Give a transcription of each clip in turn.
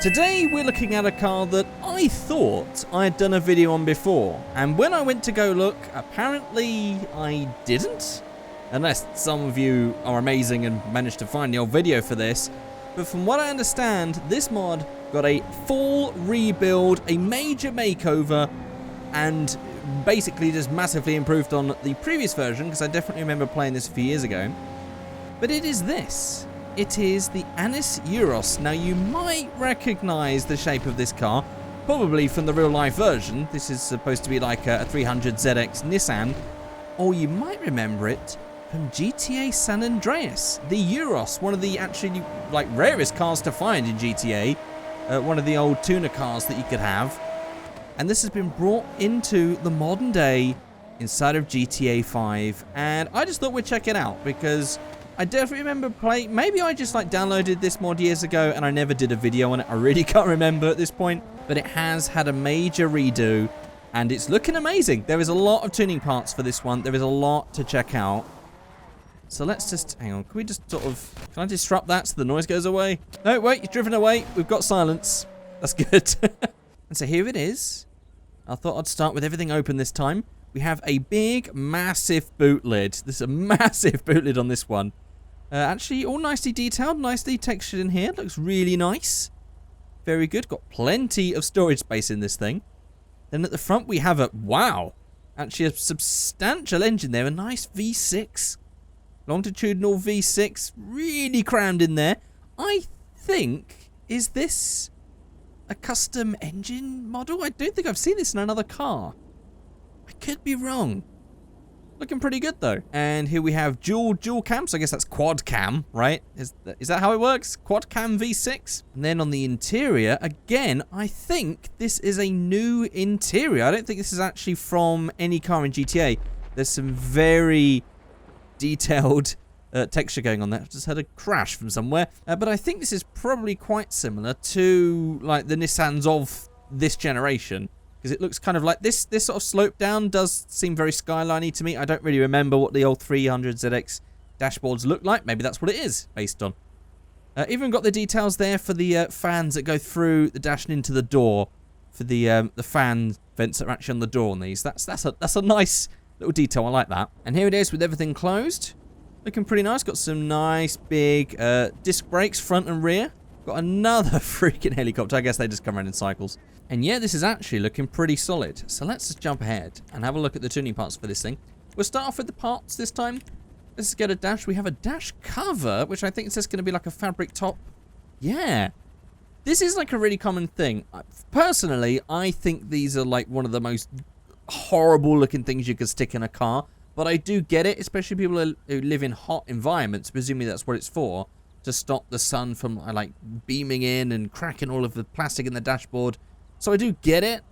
Today we're looking at a car that I thought I had done a video on before, and when I went to go look, apparently I didn't. Unless some of you are amazing and managed to find the old video for this. But from what I understand, this mod got a full rebuild, a major makeover, and basically just massively improved on the previous version, because I definitely remember playing this a few years ago. But it is this. It is the Anis Euros. Now you might recognize the shape of this car, probably from the real life version. This is supposed to be like a 300ZX Nissan, or you might remember it from GTA San Andreas, the Euros, one of the actually like rarest cars to find in GTA, one of the old tuner cars that you could have. And this has been brought into the modern day inside of GTA 5, and I just thought we'd check it out because I definitely remember playing. Maybe I just like downloaded this mod years ago and I never did a video on it. I really can't remember at this point, but it has had a major redo and it's looking amazing. There is a lot of tuning parts for this one. There is a lot to check out. So let's just, hang on, can we just sort of, can I disrupt that so the noise goes away? No, wait, you've driven away. We've got silence. That's good. And so here it is. I thought I'd start with everything open this time. We have a big, massive boot lid. There's a massive boot lid on this one. Actually, all nicely detailed, nicely textured in here. Looks really nice. Very good. Got plenty of storage space in this thing. Then at the front we have a, wow, actually a substantial engine there. A nice V6. Longitudinal V6. Really crammed in there. I think, is this a custom engine model? I don't think I've seen this in another car. I could be wrong. Looking pretty good though. And here we have dual cam, so I guess that's quad cam, right? Is that how it works? Quad cam V6. And then on the interior, again, I think this is a new interior. I don't think this is actually from any car in GTA. There's some very detailed texture going on there. I've just had a crash from somewhere. But I think this is probably quite similar to like the Nissans of this generation. Because it looks kind of like this sort of slope down does seem very skyline-y to me. I don't really remember what the old 300ZX dashboards look like. Maybe that's what it is based on. Even got the details there for the fans that go through the dash and into the door. For the fan vents that are actually on the door on these. That's a nice little detail. I like that. And here it is with everything closed. Looking pretty nice. Got some nice big disc brakes front and rear. Got another freaking helicopter. I guess they just come around in cycles. And yeah, this is actually looking pretty solid. So let's just jump ahead and have a look at the tuning parts for this thing. We'll start off with the parts this time. Let's get a dash. We have a dash cover, which I think is just going to be like a fabric top. Yeah. This is like a really common thing. Personally, I think these are like one of the most horrible looking things you could stick in a car. But I do get it, especially people who live in hot environments. Presumably that's what it's for. To stop the sun from like beaming in and cracking all of the plastic in the dashboard. So I do get it.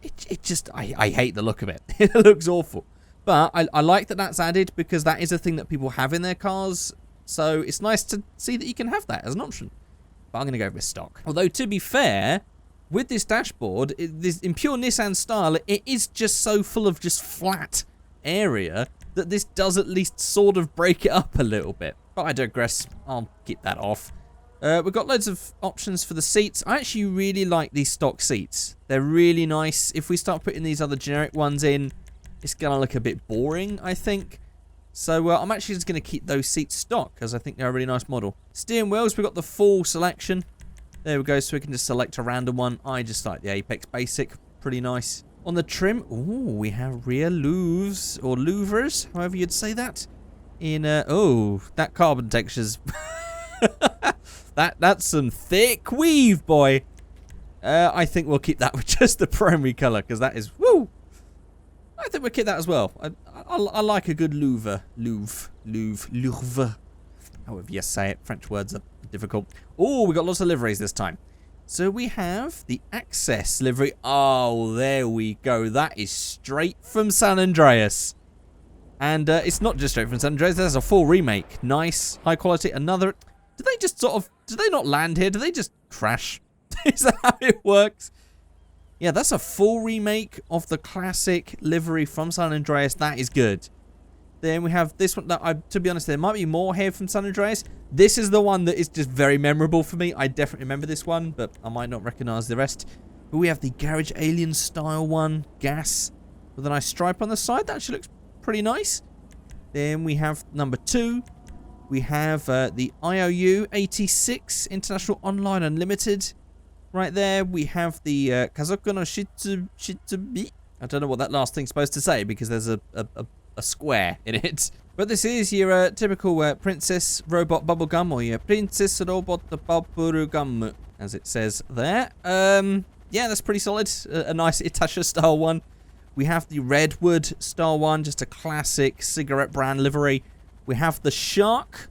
It just, I hate the look of it. It looks awful. But I like that that's added because that is a thing that people have in their cars. So it's nice to see that you can have that as an option. But I'm going to go with stock. Although to be fair, with this dashboard, in pure Nissan style, it is just so full of just flat area that this does at least sort of break it up a little bit. But I digress. I'll keep that off. We've got loads of options for the seats. I actually really like these stock seats. They're really nice. If we start putting these other generic ones in, it's going to look a bit boring, I think. So I'm actually just going to keep those seats stock because I think they're a really nice model. Steering wheels, we've got the full selection. There we go, so we can just select a random one. I just like the Apex Basic. Pretty nice. On the trim, ooh, we have rear louvers, or louvers, however you'd say that. In, oh, that carbon texture's... That's some thick weave, boy. I think we'll keep that with just the primary colour, because that is, woo! I think we'll keep that as well. I like a good louver. Louvre. However you say it. French words are difficult. Oh, we got lots of liveries this time. So we have the Access livery. Oh, there we go. That is straight from San Andreas. And it's not just straight from San Andreas. There's a full remake. Nice. High quality. Another... Did they just sort of... Did they not land here? Did they just crash? Is that how it works? Yeah, that's a full remake of the classic livery from San Andreas. That is good. Then we have this one. That to be honest, there might be more here from San Andreas. This is the one that is just very memorable for me. I definitely remember this one, but I might not recognize the rest. But we have the Garage Alien style one, gas, with a nice stripe on the side. That actually looks pretty nice. Then we have number 2. We have the IOU 86 International Online Unlimited. Right there, we have the Kazoku no Shitsubi. I don't know what that last thing's supposed to say because there's a square in it. But this is your typical princess robot bubblegum, or your princess robot bubblegum, as it says there. Yeah, that's pretty solid. A nice Itasha style one. We have the Redwood style one, just a classic cigarette brand livery. We have the Shark.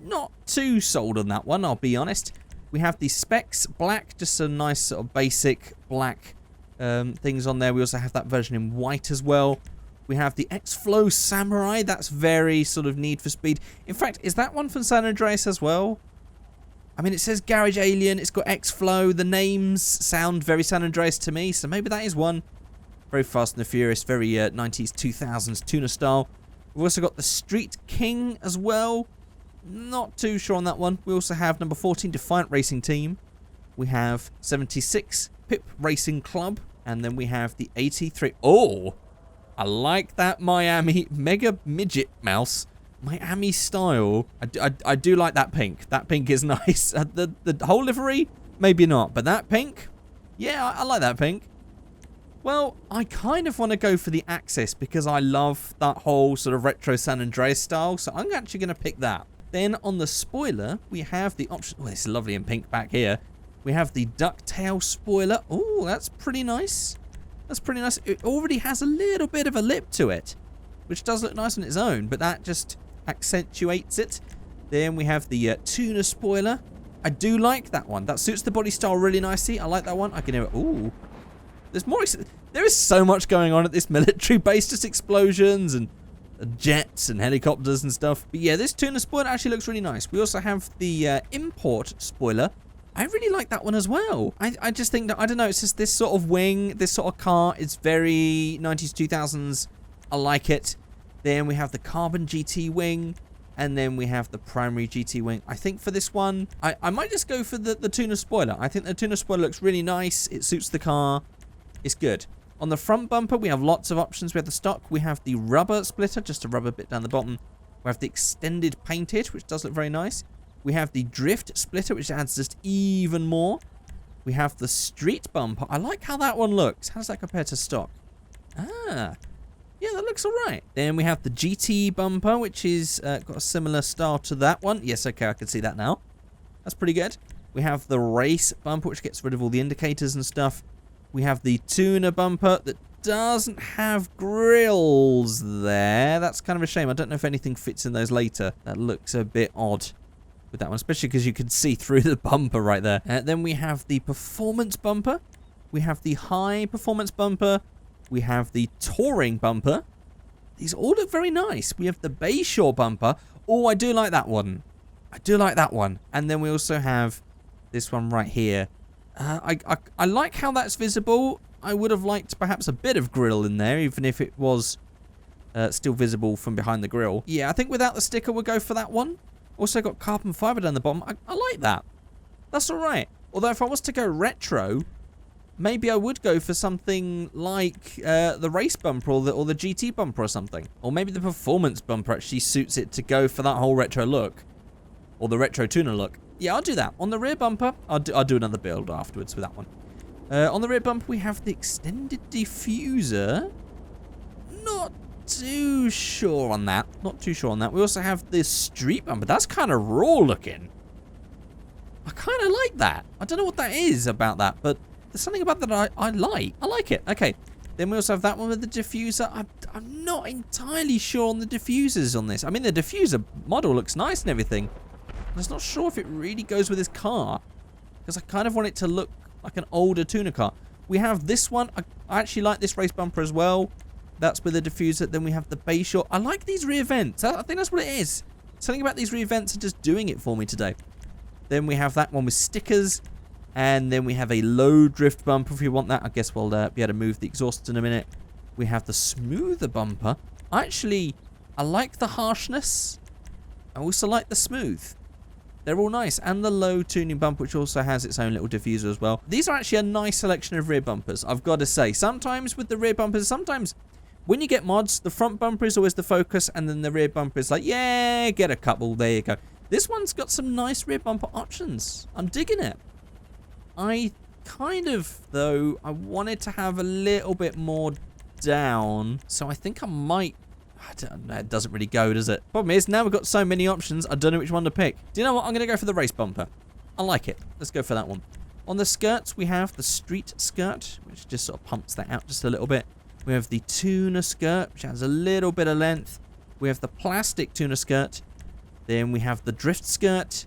Not too sold on that one, I'll be honest. We have the Specs Black, just a nice sort of basic black things on there. We also have that version in white as well. We have the X-Flow Samurai. That's very sort of Need for Speed. In fact, is that one from San Andreas as well? I mean, it says Garage Alien. It's got X-Flow. The names sound very San Andreas to me, so maybe that is one. Very Fast and the Furious, very 90s, 2000s tuner style. We've also got the Street King as well. Not too sure on that one. We also have number 14 Defiant Racing Team. We have 76 Pip Racing Club. And then we have the 83. Oh, I like that Miami Mega Midget Mouse. Miami style. I do like that pink. That pink is nice. The whole livery, maybe not. But that pink, yeah, I like that pink. Well, I kind of want to go for the Axis because I love that whole sort of retro San Andreas style. So I'm actually going to pick that. Then on the spoiler, we have the option. Oh, this is lovely in pink back here. We have the ducktail spoiler. Oh, that's pretty nice. That's pretty nice. It already has a little bit of a lip to it, which does look nice on its own, but that just accentuates it. Then we have the tuna spoiler. I do like that one. That suits the body style really nicely. I like that one. I can hear it. Ooh. There's more. There is so much going on at this military base. Just explosions and jets and helicopters and stuff. But yeah, this tuna spoiler actually looks really nice. We also have the import spoiler. I really like that one as well. I just think that, I don't know, it's just this sort of wing, this sort of car. It's very 90s, 2000s. I like it. Then we have the Carbon GT wing. And then we have the primary GT wing. I think for this one, I might just go for the tuna spoiler. I think the tuna spoiler looks really nice. It suits the car. It's good. On the front bumper, we have lots of options. We have the stock. We have the rubber splitter, just a rubber bit down the bottom. We have the extended painted, which does look very nice. We have the drift splitter, which adds just even more. We have the street bumper. I like how that one looks. How does that compare to stock? Ah, yeah, that looks all right. Then we have the GT bumper, which is got a similar style to that one. Yes, okay, I can see that now. That's pretty good. We have the race bumper, which gets rid of all the indicators and stuff. We have the tuner bumper that doesn't have grills there. That's kind of a shame. I don't know if anything fits in those later. That looks a bit odd with that one, especially because you can see through the bumper right there. Then we have the performance bumper. We have the high performance bumper. We have the touring bumper. These all look very nice. We have the Bayshore bumper. Oh, I do like that one. I do like that one. And then we also have this one right here. I like how that's visible. I would have liked perhaps a bit of grill in there, even if it was still visible from behind the grill. Yeah, I think without the sticker, we'll go for that one. Also got carbon fiber down the bottom. I like that. That's all right. Although if I was to go retro, maybe I would go for something like the race bumper or the GT bumper or something. Or maybe the performance bumper actually suits it to go for that whole retro look. Or the retro tuner look. Yeah, I'll do that. On the rear bumper, I'll do another build afterwards with that one. On the rear bumper, we have the extended diffuser. Not too sure on that. Not too sure on that. We also have the street bumper. That's kind of raw looking. I kind of like that. I don't know what that is about that, but there's something about that I like. I like it. Okay. Then we also have that one with the diffuser. I'm not entirely sure on the diffusers on this. I mean, the diffuser model looks nice and everything. I'm just not sure if it really goes with this car, because I kind of want it to look like an older tuner car. We have this one. I actually like this race bumper as well. That's with the diffuser. Then we have the Bayshore. I like these rear vents. I think that's what it is. Something about these rear vents are just doing it for me today. Then we have that one with stickers. And then we have a low drift bumper if you want that. I guess we'll be able to move the exhaust in a minute. We have the smoother bumper. I like the harshness. I also like the smooth. They're all nice. And the low tuning bumper, which also has its own little diffuser as well. These are actually a nice selection of rear bumpers, I've got to say. Sometimes with the rear bumpers, sometimes when you get mods, the front bumper is always the focus, and then the rear bumper is like, yeah, get a couple, there you go. This one's got some nice rear bumper options. I'm digging it. I kind of, though, I wanted to have a little bit more down, so I think I might... I don't know, it doesn't really go, does it? Problem is, now we've got so many options, I don't know which one to pick. Do you know what? I'm going to go for the race bumper. I like it. Let's go for that one. On the skirts, we have the street skirt, which just sort of pumps that out just a little bit. We have the tuner skirt, which has a little bit of length. We have the plastic tuner skirt. Then we have the drift skirt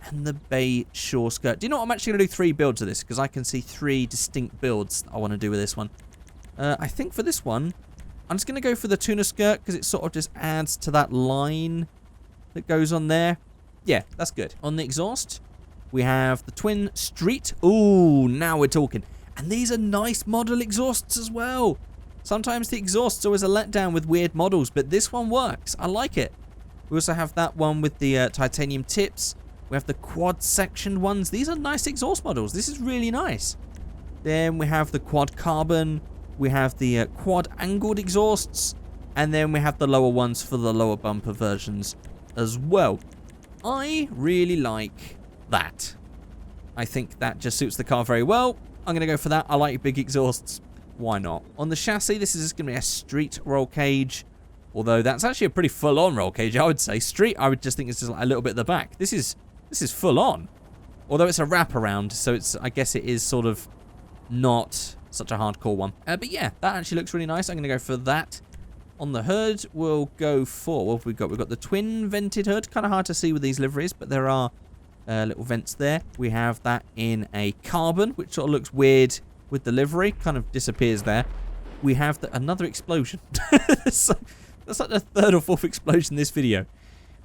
and the bay shore skirt. Do you know what? I'm actually going to do 3 builds of this because I can see 3 distinct builds I want to do with this one. I think for this one, I'm just going to go for the tuner skirt because it sort of just adds to that line that goes on there. Yeah, that's good. On the exhaust, we have the twin street. Ooh, now we're talking. And these are nice model exhausts as well. Sometimes the exhaust's always a letdown with weird models, but this one works. I like it. We also have that one with the titanium tips. We have the quad sectioned ones. These are nice exhaust models. This is really nice. Then we have the quad carbon. We have the quad angled exhausts. And then we have the lower ones for the lower bumper versions as well. I really like that. I think that just suits the car very well. I'm going to go for that. I like big exhausts. Why not? On the chassis, this is just going to be a street roll cage. Although that's actually a pretty full-on roll cage, I would say. Street, I would just think it's just like a little bit at the back. This is full-on. Although it's a wraparound, so it's, I guess it is sort of not such a hardcore one. But yeah, that actually looks really nice. I'm going to go for that. On the hood, we'll go for, what have we got? We've got the twin vented hood. Kind of hard to see with these liveries, but there are little vents there. We have that in a carbon, which sort of looks weird with the livery. Kind of disappears there. We have another explosion. That's like the 3rd or 4th explosion in this video.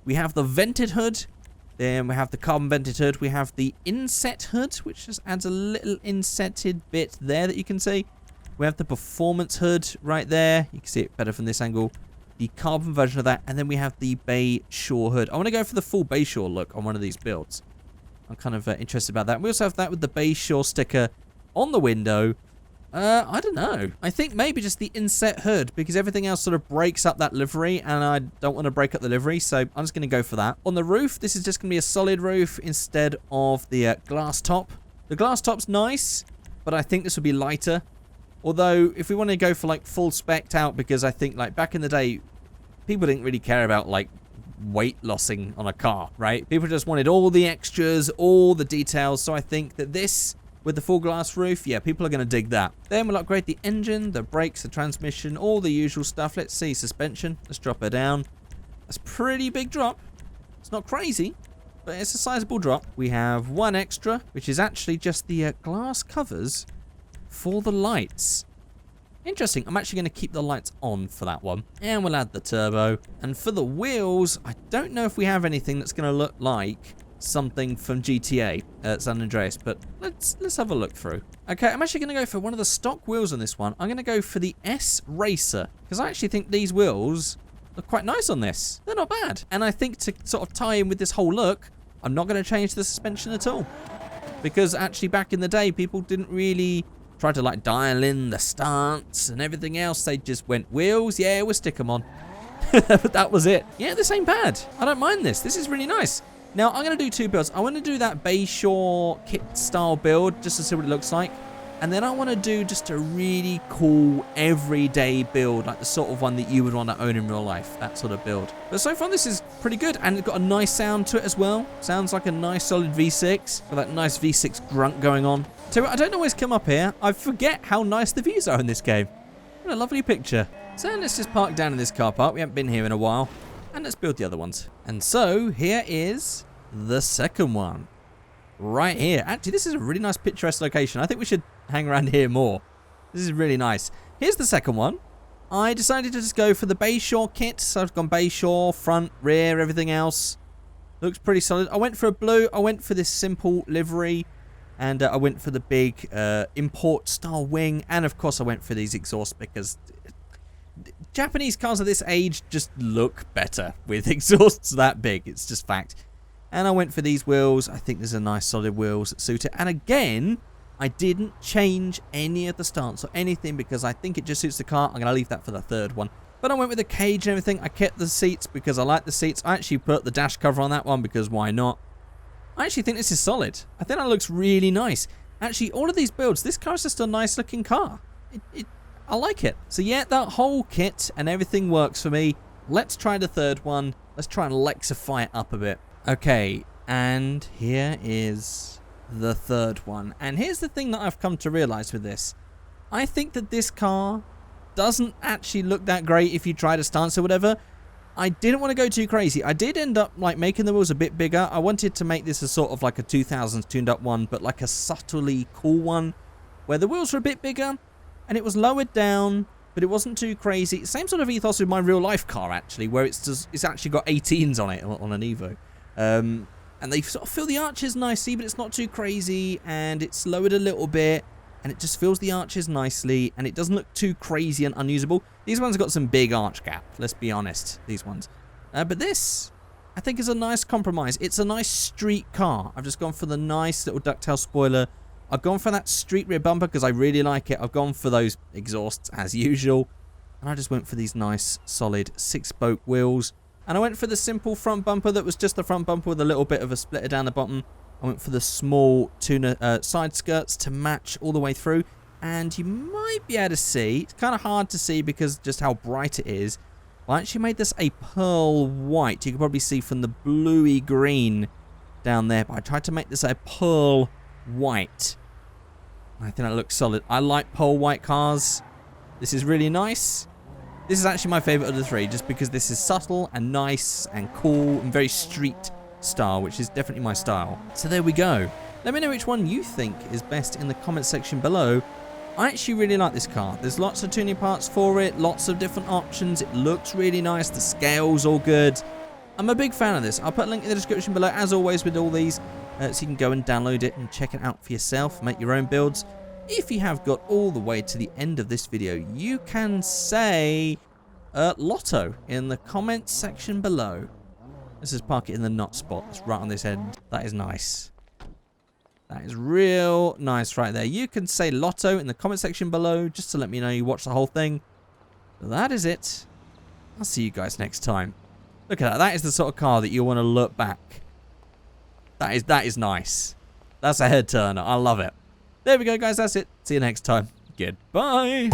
We have the vented hood. Then we have the carbon vented hood. We have the inset hood, which just adds a little insetted bit there that you can see. We have the performance hood right there. You can see it better from this angle. The carbon version of that. And then we have the bay shore hood. I want to go for the full bay shore look on one of these builds. I'm kind of interested about that. We also have that with the bay shore sticker on the window. I don't know. I think maybe just the inset hood because everything else sort of breaks up that livery and I don't want to break up the livery, so I'm just going to go for that. On the roof, this is just going to be a solid roof instead of the glass top. The glass top's nice, but I think this would be lighter. Although, if we want to go for like full spec'd out, because I think like back in the day, people didn't really care about like weight lossing on a car, right? People just wanted all the extras, all the details, so I think that this... with the full glass roof, yeah, people are going to dig that. Then we'll upgrade the engine, the brakes, the transmission, all the usual stuff. Let's see, suspension. Let's drop her down. That's a pretty big drop. It's not crazy, but it's a sizable drop. We have one extra, which is actually just the glass covers for the lights. Interesting. I'm actually going to keep the lights on for that one. And we'll add the turbo. And for the wheels, I don't know if we have anything that's going to look like something from GTA San Andreas, but let's have a look through. Okay, I'm actually going to go for one of the stock wheels on this one. I'm going to go for the S Racer because I actually think these wheels look quite nice on this. They're not bad. And I think to sort of tie in with this whole look, I'm not going to change the suspension at all because actually back in the day, people didn't really try to like dial in the stance and everything else. They just went wheels. Yeah, we'll stick them on. But that was it. Yeah, this ain't bad. I don't mind this. This is really nice. Now, I'm going to do 2 builds. I want to do that Bayshore kit style build just to see what it looks like. And then I want to do just a really cool everyday build, like the sort of one that you would want to own in real life, that sort of build. But so far, this is pretty good. And it's got a nice sound to it as well. Sounds like a nice solid V6 with that nice V6 grunt going on. So I don't always come up here. I forget how nice the views are in this game. What a lovely picture. So let's just park down in this car park. We haven't been here in a while. And let's build the other ones. And so here is the second one. Right here. Actually, this is a really nice picturesque location. I think we should hang around here more. This is really nice. Here's the second one. I decided to just go for the Bayshore kit. So I've gone Bayshore, front, rear, everything else. Looks pretty solid. I went for a blue. I went for this simple livery. And I went for the big import style wing. And of course I went for these exhausts because Japanese cars of this age just look better with exhausts that big. It's just fact. And I went for these wheels. I think there's a nice solid wheels that suit it. And again, I didn't change any of the stance or anything because I think it just suits the car. I'm going to leave that for the third one. But I went with the cage and everything. I kept the seats because I like the seats. I actually put the dash cover on that one because why not? I actually think this is solid. I think that looks really nice. Actually, all of these builds, this car is just a nice looking car. I like it. So yeah, that whole kit and everything works for me. Let's try the third one. Let's try and Lexify it up a bit. Okay, and here is the third one. And here's the thing that I've come to realize with this. I think that this car doesn't actually look that great if you try to stance or whatever. I didn't want to go too crazy. I did end up like making the wheels a bit bigger. I wanted to make this a sort of like a 2000s tuned up one, but like a subtly cool one where the wheels were a bit bigger and it was lowered down, but it wasn't too crazy. Same sort of ethos with my real life car actually, where it's actually got 18s on it on an Evo. And they sort of fill the arches nicely, but it's not too crazy, and it's lowered a little bit, and it just fills the arches nicely, and it doesn't look too crazy and unusable. These ones have got some big arch gap, let's be honest, these ones. But this, I think, is a nice compromise. It's a nice street car. I've just gone for the nice little ducktail spoiler. I've gone for that street rear bumper because I really like it. I've gone for those exhausts as usual, and I just went for these nice, solid 6-spoke wheels. And I went for the simple front bumper that was just the front bumper with a little bit of a splitter down the bottom. I went for the small tuner side skirts to match all the way through. And you might be able to see, it's kind of hard to see because just how bright it is. I actually made this a pearl white. You can probably see from the bluey green down there. But I tried to make this a pearl white. I think that looks solid. I like pearl white cars. This is really nice. This is actually my favourite of the three, just because this is subtle and nice and cool and very street style, which is definitely my style. So there we go. Let me know which one you think is best in the comment section below. I actually really like this car. There's lots of tuning parts for it, lots of different options. It looks really nice. The scale's all good. I'm a big fan of this. I'll put a link in the description below, as always with all these, so you can go and download it and check it out for yourself, make your own builds. If you have got all the way to the end of this video, you can say Lotto in the comment section below. Let's just park it in the knot spot. That's right on this end. That is nice. That is real nice right there. You can say Lotto in the comment section below just to let me know you watched the whole thing. That is it. I'll see you guys next time. Look at that. That is the sort of car that you want to look back. That is nice. That's a head turner. I love it. There we go, guys. That's it. See you next time. Goodbye.